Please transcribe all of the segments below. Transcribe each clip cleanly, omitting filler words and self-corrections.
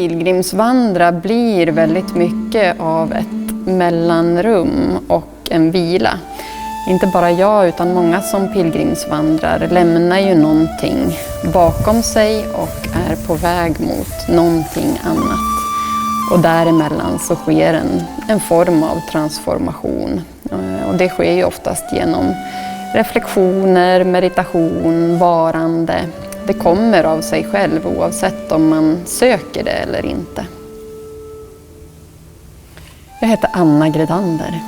pilgrimsvandra blir väldigt mycket av ett mellanrum och en vila. Inte bara jag utan många som pilgrimsvandrar lämnar ju någonting bakom sig och är på väg mot någonting annat. Och däremellan så sker en form av transformation. Och det sker ju oftast genom reflektioner, meditation, varande. Det kommer av sig själv oavsett om man söker det eller inte. Jag heter Anna Gredander.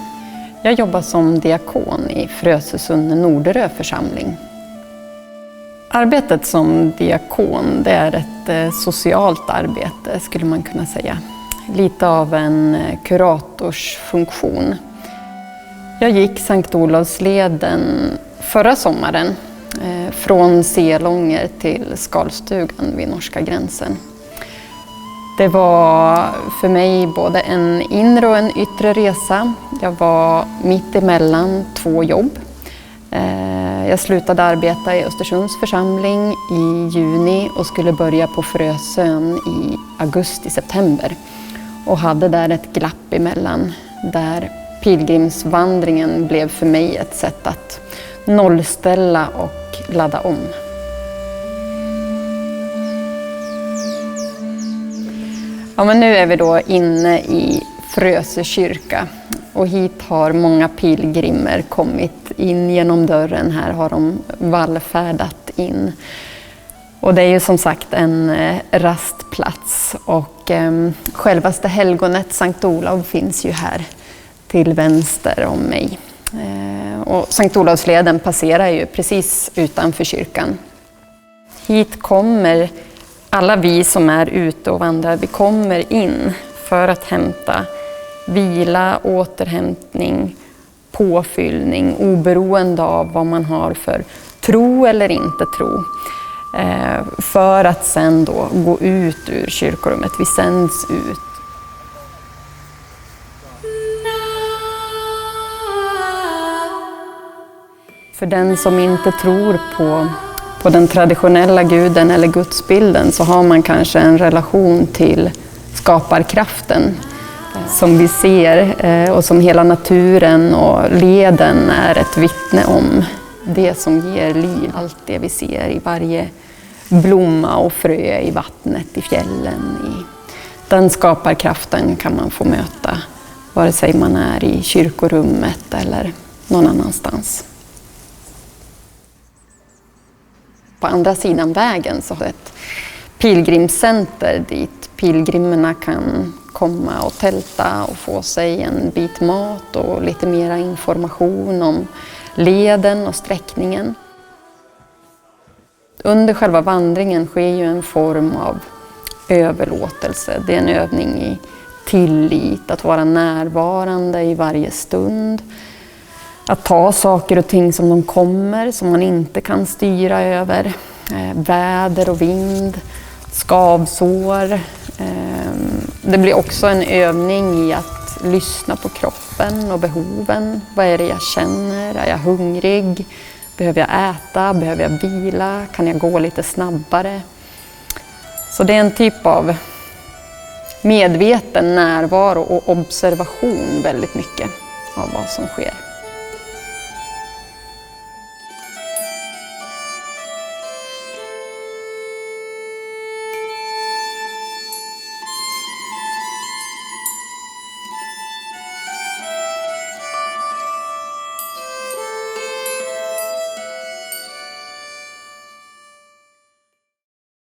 Jag jobbar som diakon i Frösösund Norderö församling. Arbetet som diakon, det är ett socialt arbete skulle man kunna säga. Lite av en kuratorsfunktion. Jag gick Sankt Olavsleden förra sommaren från Selånger till Skalstugan vid norska gränsen. Det var för mig både en inre och en yttre resa. Jag var mitt emellan 2 jobb. Jag slutade arbeta i Östersunds församling i juni och skulle börja på Frösön i augusti-september. Och hade där ett glapp emellan där pilgrimsvandringen blev för mig ett sätt att nollställa och ladda om. Ja, men nu är vi då inne i Frösö kyrka och hit har många pilgrimer kommit in genom dörren. Här har de vallfärdat in. Och det är ju som sagt en rastplats och självaste helgonet Sankt Olav finns ju här till vänster om mig. Och Sankt Olavsleden passerar ju precis utanför kyrkan. Hit kommer alla vi som är ute och vandrar, vi kommer in för att hämta vila, återhämtning, påfyllning oberoende av vad man har för tro eller inte tro. För att sen då gå ut ur kyrkorummet. Vi sänds ut. För den som inte tror på den traditionella guden eller gudsbilden så har man kanske en relation till skaparkraften som vi ser och som hela naturen och leden är ett vittne om. Det som ger liv, allt det vi ser i varje blomma och frö i vattnet, i fjällen. Den skaparkraften kan man få möta vare sig man är i kyrkorummet eller någon annanstans. På andra sidan vägen så har vi ett pilgrimscenter dit pilgrimerna kan komma och tälta och få sig en bit mat och lite mera information om leden och sträckningen. Under själva vandringen sker ju en form av överlåtelse. Det är en övning i tillit, att vara närvarande i varje stund. Att ta saker och ting som de kommer, som man inte kan styra över. Väder och vind, skavsår. Det blir också en övning i att lyssna på kroppen och behoven. Vad är det jag känner? Är jag hungrig? Behöver jag äta? Behöver jag vila? Kan jag gå lite snabbare? Så det är en typ av medveten närvaro och observation väldigt mycket av vad som sker.